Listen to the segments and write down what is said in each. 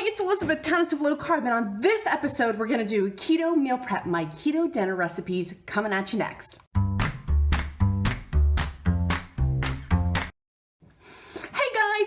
it's Elizabeth, Countess of Low Carb, and on this episode, we're gonna do keto meal prep, my keto dinner recipes coming at you next.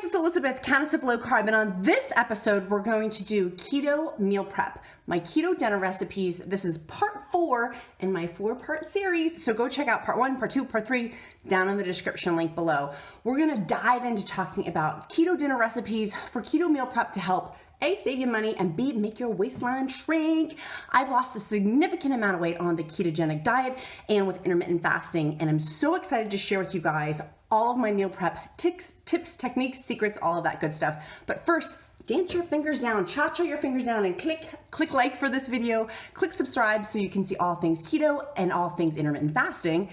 It's Elizabeth, Countess of Low Carb, and on this episode, we're going to do keto meal prep, my keto dinner recipes. This is part 4 in my 4-part series, so go check out part 1, part 2, part 3 down in the description link below. We're gonna dive into talking about keto dinner recipes for keto meal prep to help A, save you money, and B, make your waistline shrink. I've lost a significant amount of weight on the ketogenic diet and with intermittent fasting, and I'm so excited to share with you guys all of my meal prep tips, techniques, secrets, all of that good stuff. But first, dance your fingers down, cha-cha your fingers down, and click like for this video, click subscribe so you can see all things keto and all things intermittent fasting,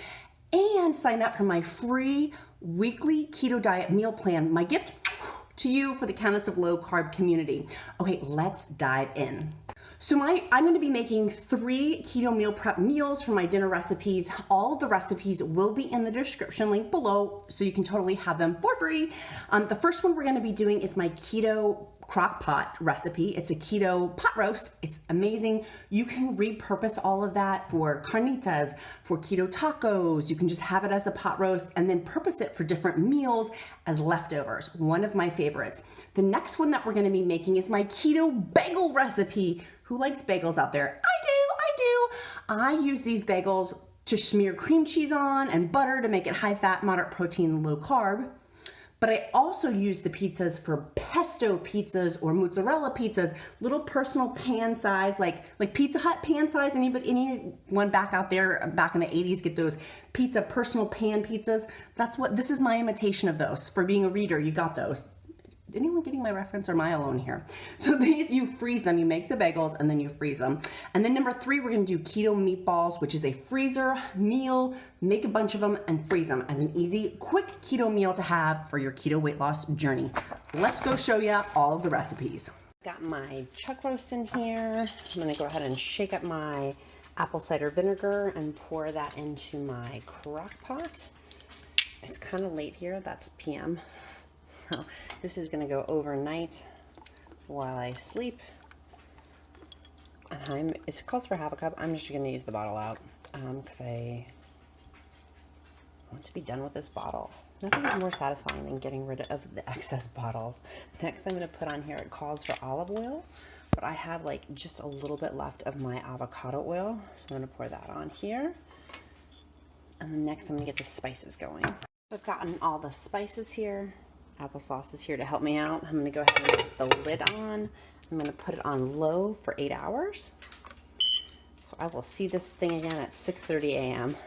and sign up for my free weekly keto diet meal plan, my gift to you for the Countess of Low Carb community. Okay, let's dive in. So I'm going to be making 3 keto meal prep meals for my dinner recipes. All of the recipes will be in the description link below, so you can totally have them for free. The first one we're going to be doing is my keto crock pot recipe. It's a keto pot roast. It's amazing. You can repurpose all of that for carnitas, for keto tacos. You can just have it as the pot roast and then purpose it for different meals as leftovers. One of my favorites. The next one that we're going to be making is my keto bagel recipe. Who likes bagels out there? I do. I use these bagels to smear cream cheese on and butter to make it high fat, moderate protein, low carb. But I also use the pizzas for pesto pizzas or mozzarella pizzas, little personal pan size, like Pizza Hut pan size. Anyone back out there back in the 80s get those pizza personal pan pizzas? This is my imitation of those. For being a reader, you got those. Anyone getting my reference, or am I alone here? So these, you freeze them, you make the bagels and then you freeze them. And then number 3, we're gonna do keto meatballs, which is a freezer meal. Make a bunch of them and freeze them as an easy, quick keto meal to have for your keto weight loss journey. Let's go show you all of the recipes. Got my chuck roast in here. I'm gonna go ahead and shake up my apple cider vinegar and pour that into my crock pot. It's kind of late here, that's PM. So this is gonna go overnight while I sleep. And it calls for half a cup. I'm just gonna use the bottle out because I want to be done with this bottle. Nothing is more satisfying than getting rid of the excess bottles. Next I'm gonna put on here, it calls for olive oil, but I have like just a little bit left of my avocado oil. So I'm gonna pour that on here. And then next I'm gonna get the spices going. I've gotten all the spices here. Applesauce is here to help me out. I'm going to go ahead and put the lid on. I'm going to put it on low for 8 hours. So I will see this thing again at 6:30 a.m.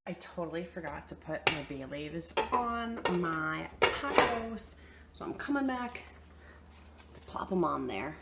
I totally forgot to put my bay leaves on my pot roast. So I'm coming back to plop them on there.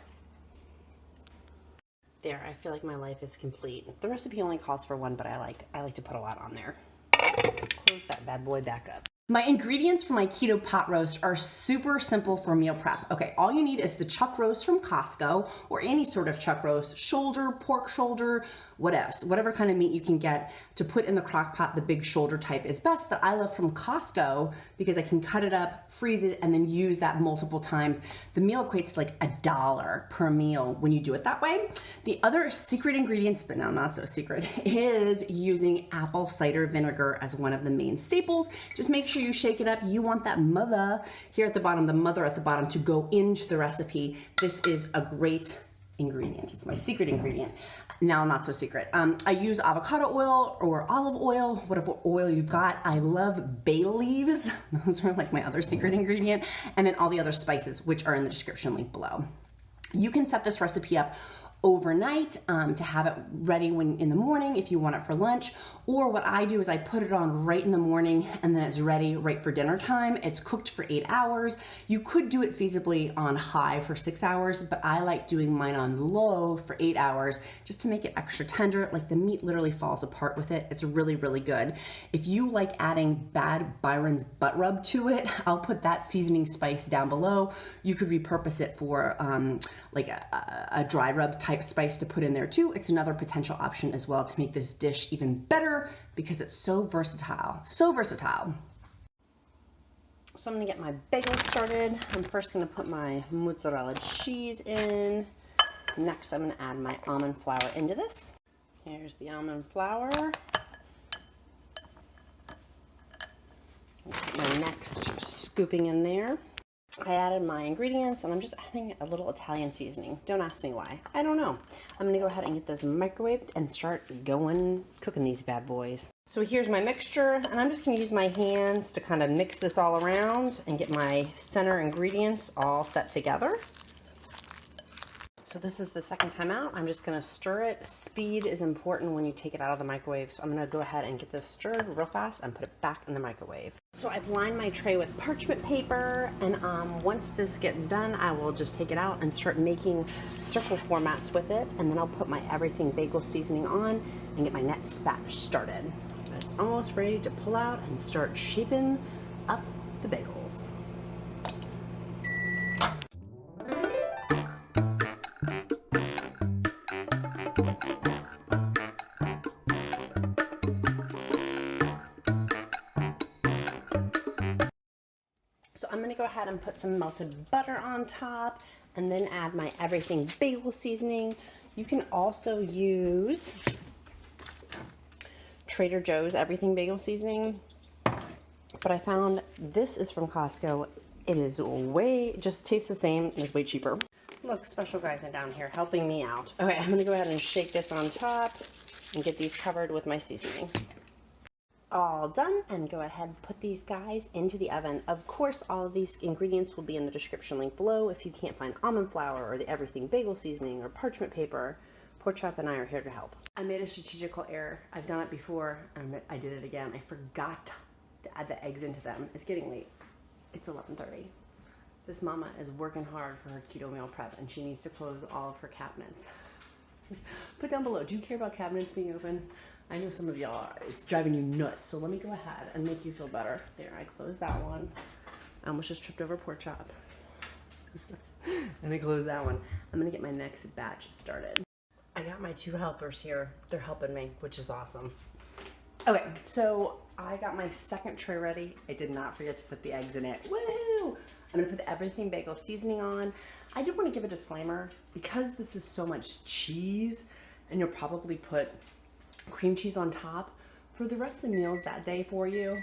There, I feel like my life is complete. The recipe only calls for 1, but I like to put a lot on there. Close that bad boy back up. My ingredients for my keto pot roast are super simple for meal prep. Okay, all you need is the chuck roast from Costco or any sort of chuck roast, shoulder, pork shoulder, whatever kind of meat you can get to put in the crock pot. The big shoulder type is best, that I love from Costco because I can cut it up, freeze it, and then use that multiple times. The meal equates to like $1 per meal when you do it that way. The other secret ingredients, but now not so secret, is using apple cider vinegar as one of the main staples. Just make sure you shake it up. You want that mother here at the bottom, the mother at the bottom, to go into the recipe. This is a great ingredient. It's my secret ingredient. Now, not so secret. I use avocado oil or olive oil, whatever oil you've got. I love bay leaves. Those are like my other secret ingredient. And then all the other spices, which are in the description link below. You can set this recipe up overnight to have it ready in the morning if you want it for lunch, or what I do is I put it on right in the morning and then it's ready right for dinner time. It's cooked for 8 hours. You could do it feasibly on high for 6 hours, but I like doing mine on low for 8 hours just to make it extra tender. Like the meat literally falls apart with it. It's really, really good. If you like adding Bad Byron's butt rub to it, I'll put that seasoning spice down below. You could repurpose it for like a dry rub type spice to put in there too. It's another potential option as well to make this dish even better because it's so versatile, so versatile. So I'm gonna get my bagel started. I'm first gonna put my mozzarella cheese in. Next, I'm gonna add my almond flour into this. Here's the almond flour. Put my next scooping in there. I added my ingredients and I'm just adding a little Italian seasoning. Don't ask me why. I don't know. I'm gonna go ahead and get this microwaved and start cooking these bad boys. So here's my mixture, and I'm just gonna use my hands to kind of mix this all around and get my center ingredients all set together. So this is the second time out. I'm just gonna stir it. Speed is important when you take it out of the microwave. So I'm gonna go ahead and get this stirred real fast and put it back in the microwave. So I've lined my tray with parchment paper, and once this gets done, I will just take it out and start making circle formats with it, and then I'll put my everything bagel seasoning on and get my next batch started. It's almost ready to pull out and start shaping up the bagels. So I'm gonna go ahead and put some melted butter on top and then add my everything bagel seasoning. You can also use Trader Joe's everything bagel seasoning, but I found this is from Costco. It is just tastes the same and is way cheaper. Look, special guys are down here helping me out. Okay, I'm gonna go ahead and shake this on top and get these covered with my seasoning. All done, and go ahead and put these guys into the oven. Of course, all of these ingredients will be in the description link below. If you can't find almond flour or the everything bagel seasoning or parchment paper, Pork Chop and I are here to help. I made a strategical error. I've done it before, and I did it again. I forgot to add the eggs into them. It's getting late. It's 11:30. This mama is working hard for her keto meal prep, and she needs to close all of her cabinets. Put down below, do you care about cabinets being open? I know some of y'all are. It's driving you nuts, so let me go ahead and make you feel better. There, I closed that one. I almost just tripped over Pork Chop. And I closed that one. I'm gonna get my next batch started. I got my two helpers here. They're helping me, which is awesome. Okay, so I got my second tray ready. I did not forget to put the eggs in it. Woohoo! I'm gonna put the everything bagel seasoning on. I do want to give a disclaimer, because this is so much cheese, and you'll probably put cream cheese on top for the rest of the meals that day for you.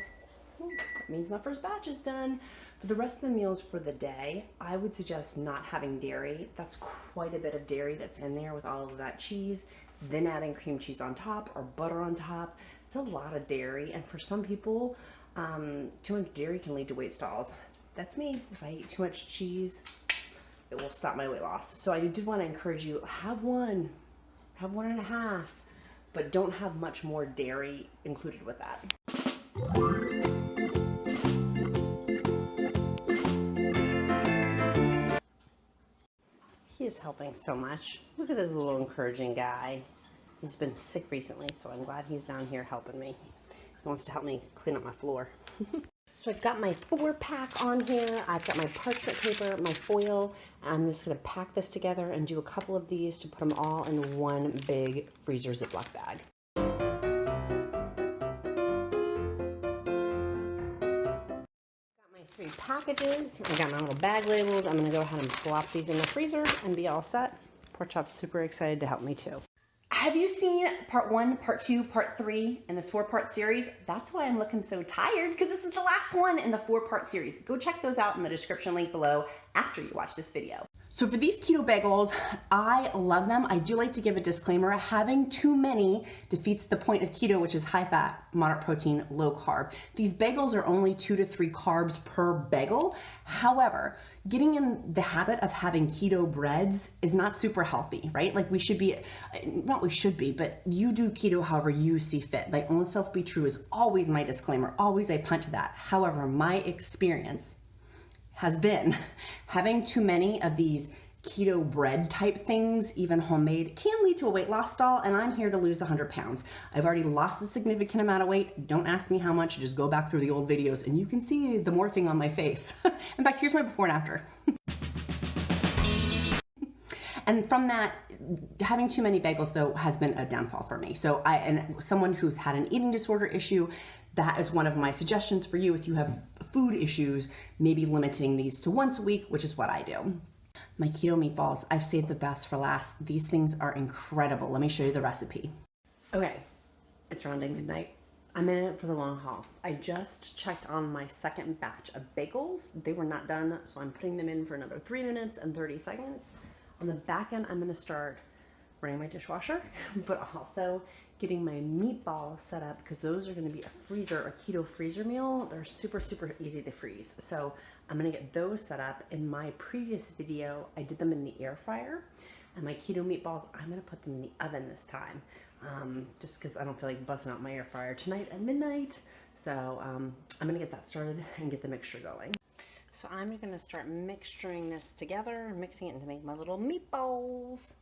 That means my first batch is done. For the rest of the meals for the day, I would suggest not having dairy. That's quite a bit of dairy that's in there with all of that cheese. Then adding cream cheese on top or butter on top. It's a lot of dairy, and for some people, too much dairy can lead to weight stalls. That's me. If I eat too much cheese, it will stop my weight loss. So I did want to encourage you, have one and a half, but don't have much more dairy included with that. He is helping so much. Look at this little encouraging guy. He's been sick recently, so I'm glad he's down here helping me. He wants to help me clean up my floor. So I've got my 4-pack on here. I've got my parchment paper, my foil. I'm just gonna pack this together and do a couple of these to put them all in one big freezer Ziploc bag. Got my 3 packages. I got my little bag labels. I'm gonna go ahead and plop these in the freezer and be all set. Pork Chop's super excited to help me too. Have you seen part 1, part 2, part 3 in this 4-part series? That's why I'm looking so tired, because this is the last one in the 4-part series. Go check those out in the description link below after you watch this video. So for these keto bagels, I love them. I do like to give a disclaimer. Having too many defeats the point of keto, which is high fat, moderate protein, low carb. These bagels are only 2 to 3 carbs per bagel. However, getting in the habit of having keto breads is not super healthy, right? Like we should be, but you do keto however you see fit. Like own self be true is always my disclaimer. Always I punt to that. However, my experience has been having too many of these keto bread type things, even homemade, can lead to a weight loss stall, and I'm here to lose 100 pounds. I've already lost a significant amount of weight. Don't ask me how much, just go back through the old videos and you can see the morphing on my face. In fact, here's my before and after. And from that, having too many bagels though has been a downfall for me. So and someone who's had an eating disorder issue, that is one of my suggestions for you if you have food issues, maybe limiting these to once a week, which is what I do. My keto meatballs, I've saved the best for last. These things are incredible. Let me show you the recipe. Okay, it's around midnight. I'm in it for the long haul. I just checked on my second batch of bagels. They were not done, so I'm putting them in for another 3 minutes and 30 seconds. On the back end, I'm gonna start running my dishwasher, but also getting my meatballs set up because those are gonna be a keto freezer meal. They're super, super easy to freeze. So I'm gonna get those set up. In my previous video, I did them in the air fryer, and my keto meatballs, I'm gonna put them in the oven this time. Just because I don't feel like busting out my air fryer tonight at midnight. So I'm gonna get that started and get the mixture going. So I'm gonna start mixturing this together, mixing it to make my little meatballs.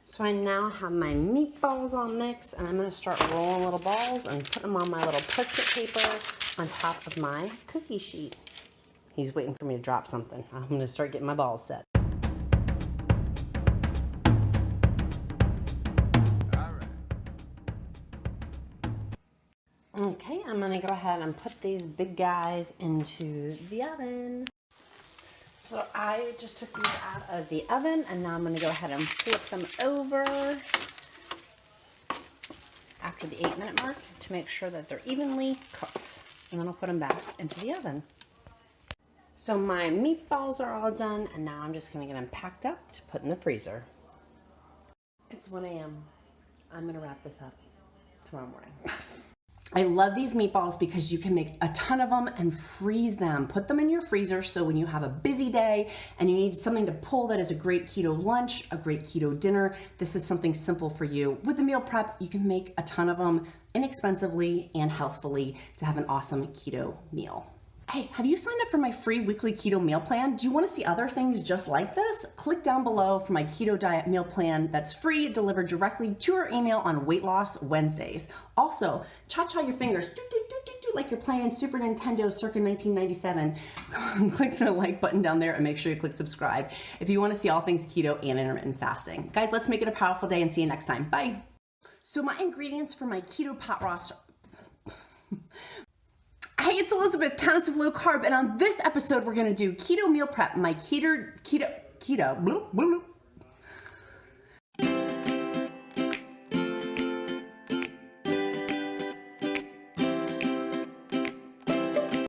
So I now have my meatballs all mixed, and I'm gonna start rolling little balls and putting them on my little parchment paper on top of my cookie sheet. He's waiting for me to drop something. I'm gonna start getting my balls set. Okay, I'm gonna go ahead and put these big guys into the oven. So I just took these out of the oven, and now I'm gonna go ahead and flip them over after the 8-minute mark to make sure that they're evenly cooked. And then I'll put them back into the oven. So my meatballs are all done, and now I'm just gonna get them packed up to put in the freezer. It's 1 a.m. I'm gonna wrap this up tomorrow morning. I love these meatballs because you can make a ton of them and freeze them. Put them in your freezer so when you have a busy day and you need something to pull that is a great keto lunch, a great keto dinner, this is something simple for you. With the meal prep, you can make a ton of them inexpensively and healthfully to have an awesome keto meal. Hey, have you signed up for my free weekly keto meal plan? Do you want to see other things just like this? Click down below for my keto diet meal plan that's free, delivered directly to your email on Weight Loss Wednesdays. Also, cha-cha your fingers, like you're playing Super Nintendo circa 1997. Click the like button down there and make sure you click subscribe if you want to see all things keto and intermittent fasting. Guys, let's make it a powerful day and see you next time. Bye. So my ingredients for my keto pot roast. Hey, it's Elizabeth, Countess of Low Carb, and on this episode, we're gonna do keto meal prep, my keto, bloop, bloop,